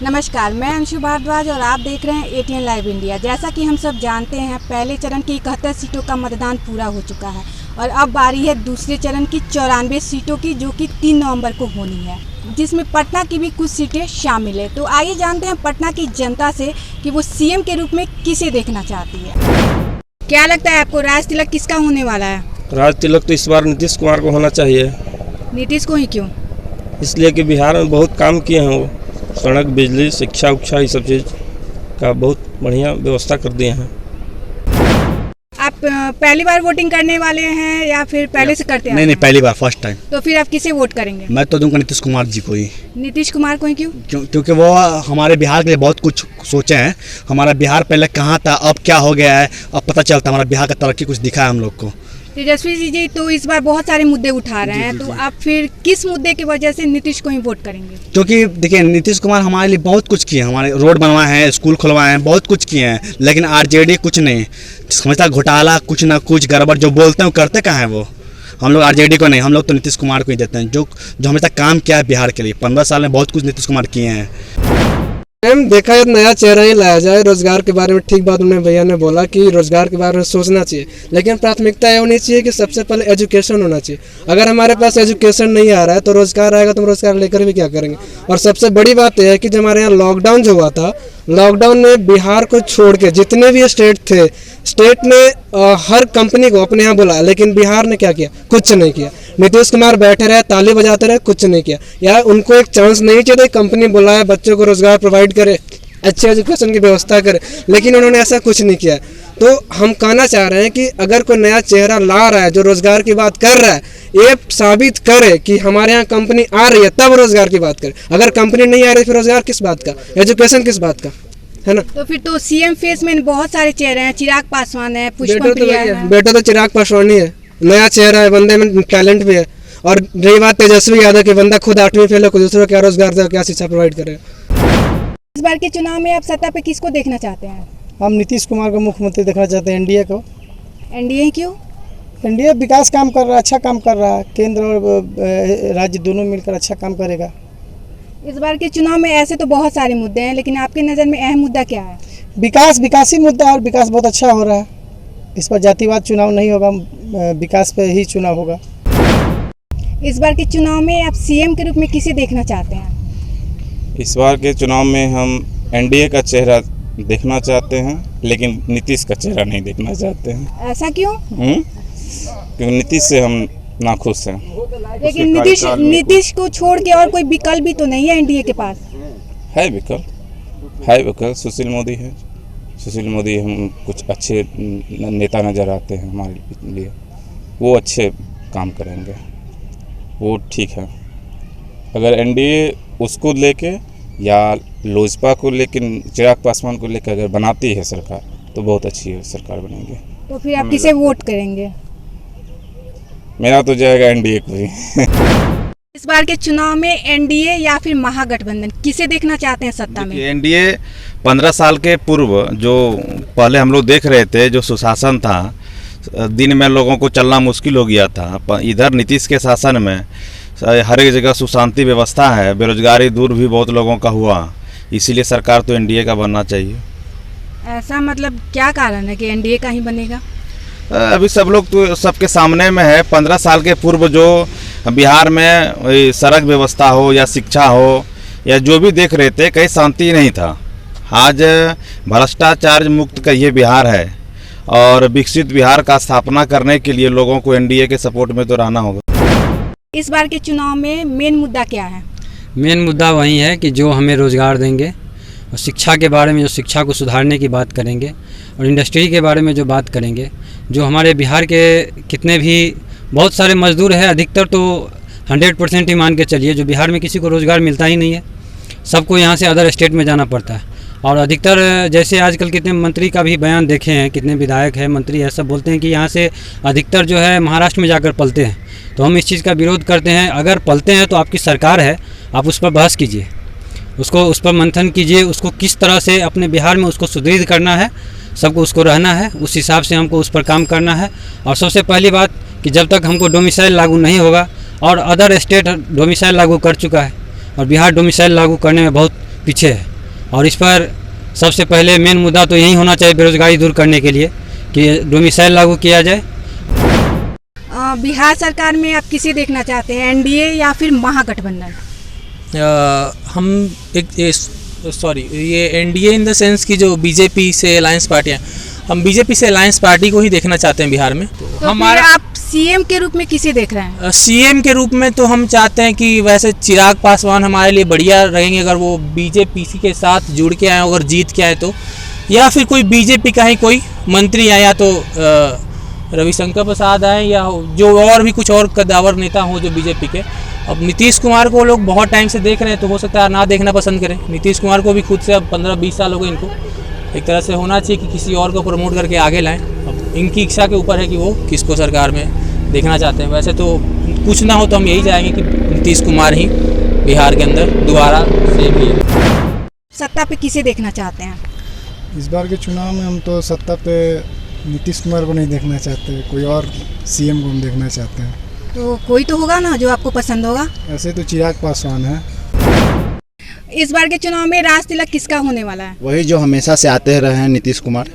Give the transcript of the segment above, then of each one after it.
नमस्कार, मैं अंशु भारद्वाज और आप देख रहे हैं एटीएन लाइव इंडिया। जैसा कि हम सब जानते हैं, पहले चरण की 71 सीटों का मतदान पूरा हो चुका है और अब बारी है दूसरे चरण की 94 सीटों की, जो कि 3 नवंबर को होनी है, जिसमें पटना की भी कुछ सीटें शामिल है। तो आइए जानते हैं पटना की जनता से कि वो सीएम के रूप में किसे देखना चाहती है। क्या लगता है आपको, राज तिलक किसका होने वाला है? राज तिलक तो इस बार नीतीश कुमार को होना चाहिए। नीतीश को ही क्यों? इसलिए कि बिहार में बहुत काम किए हैं वो, सड़क, बिजली, शिक्षा उक्षा, ये सब चीज़ का बहुत बढ़िया व्यवस्था कर दिए हैं। आप पहली बार वोटिंग करने वाले हैं या फिर पहले से करते हैं? नहीं, पहली बार, फर्स्ट टाइम। तो फिर आप किसे वोट करेंगे? मैं तो दूंगा नीतीश कुमार जी को ही। नीतीश कुमार को ही क्यों? क्योंकि वो हमारे बिहार के लिए बहुत कुछ सोचे हैं। हमारा बिहार पहले कहाँ था, अब क्या हो गया है, अब पता चलता है। हमारा बिहार का तरक्की कुछ दिखा है हम लोग को। तेजस्वी जी तो इस बार बहुत सारे मुद्दे उठा रहे हैं, तो आप फिर किस मुद्दे की वजह से नीतीश को ही वोट करेंगे? क्योंकि देखिए, नीतीश कुमार हमारे लिए बहुत कुछ किए हैं। हमारे रोड बनवाए हैं, स्कूल खुलवाए हैं, बहुत कुछ किए हैं। लेकिन आरजेडी कुछ नहीं समझता, घोटाला कुछ ना कुछ गड़बड़ जो बोलते हैं वो करते कहाँ हैं वो। हम लोग आरजेडी को नहीं, हम लोग तो नीतीश कुमार को ही देते हैं, जो हमेशा काम किया है बिहार के लिए। 15 साल में बहुत कुछ नीतीश कुमार किए हैं। देखा है, नया चेहरा ही लाया जाए। रोजगार के बारे में ठीक बात उन्होंने भैया ने बोला कि रोजगार के बारे में सोचना चाहिए, लेकिन प्राथमिकता ये होनी चाहिए कि सबसे पहले एजुकेशन होना चाहिए। अगर हमारे पास एजुकेशन नहीं आ रहा है तो रोजगार आएगा तो हम रोजगार लेकर भी क्या करेंगे। और सबसे बड़ी बात यह है कि जब हमारे यहाँ लॉकडाउन जो हुआ था, लॉकडाउन में बिहार को छोड़ के जितने भी स्टेट थे, स्टेट ने हर कंपनी को अपने यहाँ बुलाया, लेकिन बिहार ने क्या किया? कुछ नहीं किया। नीतीश कुमार बैठे रहे, ताली बजाते रहे, कुछ नहीं किया। यार उनको एक चांस नहीं चाहिए, कंपनी बुलाए, बच्चों को रोजगार प्रोवाइड करे, अच्छे एजुकेशन की व्यवस्था करे, लेकिन उन्होंने ऐसा कुछ नहीं किया। तो हम कहना चाह रहे हैं कि अगर कोई नया चेहरा ला रहा है जो रोजगार की बात कर रहा है, ये साबित करे कि हमारे यहाँ कंपनी आ रही है, तब रोजगार की बात करे। अगर कंपनी नहीं आ रही फिर रोजगार किस बात का, एजुकेशन किस बात का, है ना? तो फिर तो सीएम फेस में बहुत सारे चेहरे हैं। चिराग पासवान है, पुष्पम प्रिया है। बेटा तो चिराग पासवान ही है, नया चेहरा है, बंदे में टैलेंट भी है। और रही बात तेजस्वी यादव की, बंदा खुद 8वीं फेल है, कोई दूसरों क्या रोजगार दे, क्या शिक्षा प्रोवाइड करेगा। इस बार के चुनाव में आप सत्ता पे किसको देखना चाहते हैं? हम नीतीश कुमार को मुख्यमंत्री देखना चाहते हैं, एनडीए को। एनडीए क्यों? एनडीए विकास काम कर रहा है, अच्छा काम कर रहा है। केंद्र और राज्य दोनों मिलकर अच्छा काम करेगा। इस बार के चुनाव में ऐसे तो बहुत सारे मुद्दे हैं, लेकिन आपके नज़र में अहम मुद्दा क्या है? विकास ही मुद्दा है और विकास बहुत अच्छा हो रहा है। इस पर जातिवाद चुनाव नहीं होगा, विकास पे ही चुनाव होगा। इस बार के चुनाव में आप सीएम के रूप में किसे देखना चाहते हैं? इस बार के चुनाव में हम एनडीए का चेहरा देखना चाहते हैं, लेकिन नीतीश का चेहरा नहीं देखना चाहते हैं। ऐसा क्यों? क्योंकि नीतीश से हम नाखुश हैं। लेकिन नीतीश को छोड़ के और कोई विकल्प भी तो नहीं है एनडीए के पास। है विकल्प, सुशील मोदी है। सुशील मोदी हम कुछ अच्छे नेता नज़र आते हैं हमारे लिए, वो अच्छे काम करेंगे, वो ठीक है। अगर एनडीए उसको लेके या लोजपा को लेके, चिराग पासवान को लेकर अगर बनाती है सरकार, तो बहुत अच्छी सरकार बनेगी। तो फिर आप किसे वोट करेंगे? मेरा तो जाएगा एनडीए को ही। इस बार के चुनाव में एनडीए या फिर महागठबंधन, किसे देखना चाहते हैं सत्ता में? एनडीए 15 साल के पूर्व जो पहले हम लोग देख रहे थे, जो सुशासन था, दिन में लोगों को चलना मुश्किल हो गया था। इधर नीतीश के शासन में हर एक जगह सुशांति व्यवस्था है, बेरोजगारी दूर भी बहुत लोगों का हुआ। इसीलिए सरकार तो एनडीए का बनना चाहिए। ऐसा मतलब क्या कारण है कि एनडीए का ही बनेगा? अभी सब लोग तो सबके सामने में है। 15 साल के पूर्व जो बिहार में सड़क व्यवस्था हो या शिक्षा हो या जो भी देख रहे थे, कहीं शांति नहीं था। आज भ्रष्टाचार मुक्त का ये बिहार है और विकसित बिहार का स्थापना करने के लिए लोगों को एनडीए के सपोर्ट में तो रहना होगा। इस बार के चुनाव में मेन मुद्दा क्या है? मेन मुद्दा वही है कि जो हमें रोज़गार देंगे, और शिक्षा के बारे में जो शिक्षा को सुधारने की बात करेंगे, और इंडस्ट्री के बारे में जो बात करेंगे। जो हमारे बिहार के कितने भी बहुत सारे मजदूर हैं, अधिकतर तो 100% ही मान के चलिए, जो बिहार में किसी को रोज़गार मिलता ही नहीं है। सबको यहाँ से अदर स्टेट में जाना पड़ता है। और अधिकतर जैसे आजकल कितने मंत्री का भी बयान देखे हैं, कितने विधायक हैं, मंत्री है, सब बोलते हैं कि यहाँ से अधिकतर जो है महाराष्ट्र में जाकर पलते हैं। तो हम इस चीज़ का विरोध करते हैं। अगर पलते हैं तो आपकी सरकार है, आप उस पर बहस कीजिए, उस पर मंथन कीजिए, उसको किस तरह से अपने बिहार में उसको सुदृढ़ करना है, सबको उसको रहना है, उस हिसाब से हमको उस पर काम करना है। और सबसे पहली बात कि जब तक हमको डोमिसाइल लागू नहीं होगा, और अदर स्टेट डोमिसाइल लागू कर चुका है और बिहार डोमिसाइल लागू करने में बहुत पीछे है, और इस पर सबसे पहले मेन मुद्दा तो यही होना चाहिए बेरोजगारी दूर करने के लिए कि डोमिसाइल लागू किया जाए। बिहार सरकार में आप किसे देखना चाहते हैं, एनडीए या फिर महागठबंधन? हम ये एनडीए इन द सेंस की जो बीजेपी से अलायंस पार्टियां, हम बीजेपी से अलायंस पार्टी को ही देखना चाहते हैं बिहार में। तो हमारा आप सीएम के रूप में किसे देख रहे हैं? सीएम के रूप में तो हम चाहते हैं कि वैसे चिराग पासवान हमारे लिए बढ़िया रहेंगे अगर वो बीजेपी के साथ जुड़ के आए, अगर जीत के आए तो, या फिर कोई बीजेपी का ही कोई मंत्री आया तो रविशंकर प्रसाद आए, या जो और भी कुछ और कद्दावर नेता हो जो बीजेपी के। अब नीतीश कुमार को लोग बहुत टाइम से देख रहे हैं तो हो सकता है ना देखना पसंद करें। नीतीश कुमार को भी खुद से अब 15-20 साल हो गए इनको, एक तरह से होना चाहिए कि किसी और को प्रमोट करके आगे लाएं। अब इनकी इच्छा के ऊपर है कि वो किसको सरकार में देखना चाहते हैं। वैसे तो कुछ ना हो तो हम यही चाहेंगे कि नीतीश कुमार ही बिहार के अंदर दोबारा से भी सत्ता पे किसे देखना चाहते हैं? इस बार के चुनाव में हम तो सत्ता पे नीतीश कुमार को नहीं देखना चाहते, कोई और सीएम को हम देखना चाहते हैं। तो कोई तो होगा ना जो आपको पसंद होगा? ऐसे तो चिराग पासवान है। इस बार के चुनाव में राज तिलक किसका होने वाला है? वही जो हमेशा से आते रहे हैं, नीतीश कुमार।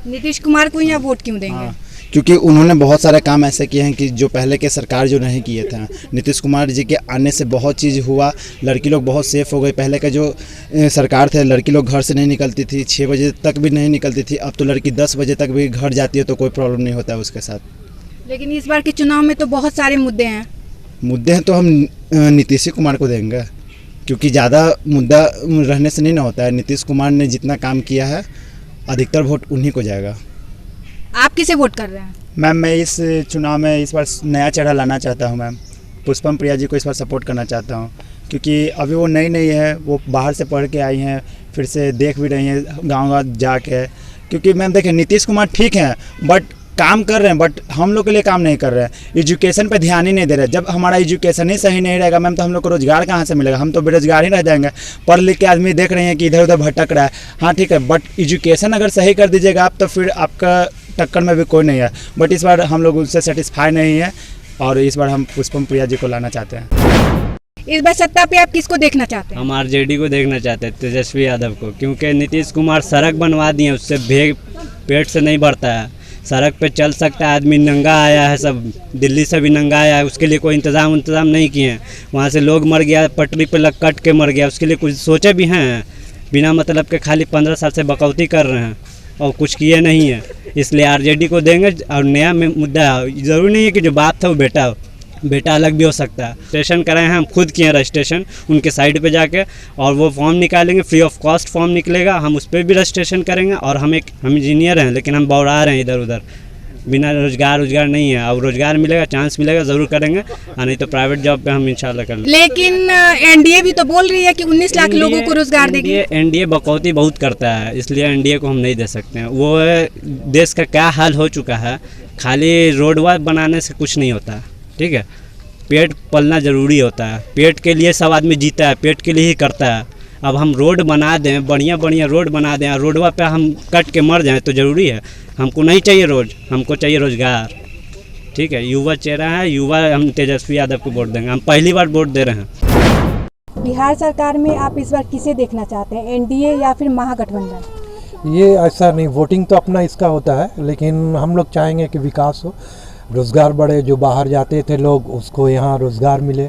नीतीश कुमार को यहाँ वोट क्यों देंगे? क्योंकि उन्होंने बहुत सारे काम ऐसे किए हैं कि जो पहले के सरकार जो नहीं किए थे। नीतीश कुमार जी के आने से बहुत चीज़ हुआ, लड़की लोग बहुत सेफ हो गई। पहले का जो सरकार थे लड़की लोग घर से नहीं निकलती थी, 6 बजे तक भी नहीं निकलती थी। अब तो लड़की 10 बजे तक भी घर जाती है तो कोई प्रॉब्लम नहीं होता है उसके साथ। लेकिन इस बार के चुनाव में तो बहुत सारे मुद्दे हैं तो हम नीतीश कुमार को देंगे, क्योंकि ज़्यादा मुद्दा रहने से नहीं ना होता है। नीतीश कुमार ने जितना काम किया है अधिकतर वोट उन्हीं को जाएगा। आप किसे वोट कर रहे हैं? मैम मैं इस चुनाव में इस बार नया चेहरा लाना चाहता हूँ मैम। पुष्पम प्रिया जी को इस बार सपोर्ट करना चाहता हूँ, क्योंकि अभी वो नई है, वो बाहर से पढ़ के आई हैं, फिर से देख भी रही हैं गाँव जाके। क्योंकि मैम देखिए नीतीश कुमार ठीक हैं बट काम कर रहे हैं, बट हम लोग के लिए काम नहीं कर रहे हैं। एजुकेशन पे ध्यान ही नहीं दे रहे। जब हमारा एजुकेशन ही सही नहीं रहेगा मैम तो हम लोग को रोज़गार कहाँ से मिलेगा? हम तो बेरोजगार ही रह जाएंगे। पढ़ लिख के आदमी देख रहे हैं कि इधर उधर भटक रहा है। हाँ ठीक है, बट एजुकेशन अगर सही कर दीजिएगा आप तो फिर आपका टक्कर में भी कोई नहीं है। बट इस बार हम लोग उससे सेटिस्फाई नहीं है और इस बार हम पुष्पम प्रिया जी को लाना चाहते हैं। इस बार सत्ता पे आप किसको देखना चाहते हैं? हम आरजेडी को देखना चाहते हैं, तेजस्वी यादव को, क्योंकि नीतीश कुमार सड़क बनवा दिए, उससे पेट से नहीं बढ़ता है। सड़क पे चल सकता है आदमी, नंगा आया है, सब दिल्ली से भी नंगा आया है, उसके लिए कोई इंतज़ाम नहीं किए हैं। वहाँ से लोग मर गया, पटरी पे लग कट के मर गया, उसके लिए कुछ सोचे भी हैं? बिना मतलब के खाली 15 साल से बकौती कर रहे हैं और कुछ किए नहीं है। इसलिए आरजेडी को देंगे। और नया मुद्दा ज़रूरी नहीं है कि जो बाप था वो बेटा अलग भी हो सकता है। रजिस्ट्रेशन कराए हैं, हम खुद किए हैं रजिस्ट्रेशन उनके साइड पे जाके, और वो फॉर्म निकालेंगे, फ्री ऑफ कॉस्ट फॉर्म निकलेगा, हम उस पर भी रजिस्ट्रेशन करेंगे। और हम इंजीनियर हैं लेकिन हम बौरा रहे हैं इधर उधर, बिना रोजगार नहीं है। अब रोजगार मिलेगा, चांस मिलेगा, ज़रूर करेंगे, नहीं तो प्राइवेट जॉब पे हम इंशाल्लाह कर लेंगे। लेकिन एनडीए भी तो बोल रही है कि 19 लाख लोगों को रोजगार देगी। एनडीए बकौती बहुत करता है, इसलिए एनडीए को हम नहीं दे सकते हैं। वो देश का क्या हाल हो चुका है, खाली रोड बनाने से कुछ नहीं होता, ठीक है? पेट पलना ज़रूरी होता है, पेट के लिए सब आदमी जीता है, पेट के लिए ही करता है। अब हम रोड बना दें, बढ़िया रोड बना दें, और रोडवा पे हम कट के मर जाएं तो ज़रूरी है? हमको नहीं चाहिए रोड, हमको चाहिए रोज़गार, ठीक है? युवा चेहरा है, युवा, हम तेजस्वी यादव को वोट देंगे। हम पहली बार वोट दे रहे हैं। बिहार सरकार में आप इस बार किसे देखना चाहते हैं, एनडीए या फिर महागठबंधन? ये ऐसा नहीं, वोटिंग तो अपना इसका होता है, लेकिन हम लोग चाहेंगे कि विकास हो, रोज़गार बढ़े। जो बाहर जाते थे लोग उसको यहाँ रोज़गार मिले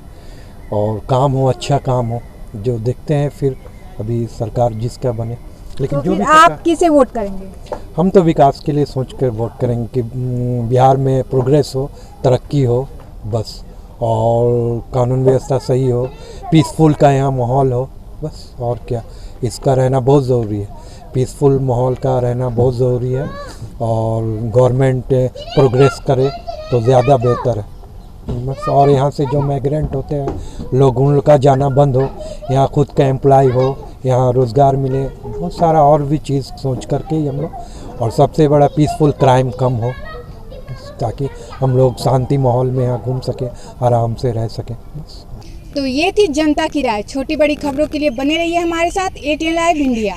और काम हो, अच्छा काम हो। जो देखते हैं फिर अभी सरकार जिसका बने, लेकिन तो जो भी आप किसे वोट करेंगे? हम तो विकास के लिए सोच कर वोट करेंगे कि बिहार में प्रोग्रेस हो, तरक्की हो बस, और कानून व्यवस्था सही हो, पीसफुल का यहाँ माहौल हो बस। और क्या, इसका रहना बहुत ज़रूरी है, पीसफुल माहौल का रहना बहुत ज़रूरी है। और गवर्नमेंट प्रोग्रेस करे तो ज़्यादा बेहतर है बस। और यहाँ से जो माइग्रेंट होते हैं लोग, उनका जाना बंद हो, यहाँ खुद का एम्प्लॉय हो, यहाँ रोज़गार मिले, बहुत सारा और भी चीज़ सोच करके ही हम लोग। और सबसे बड़ा पीसफुल क्राइम कम हो, ताकि हम लोग शांति माहौल में यहाँ घूम सकें, आराम से रह सकें बस। तो ये थी जनता की राय। छोटी बड़ी खबरों के लिए बने रहिए हमारे साथ ATN लाइव इंडिया।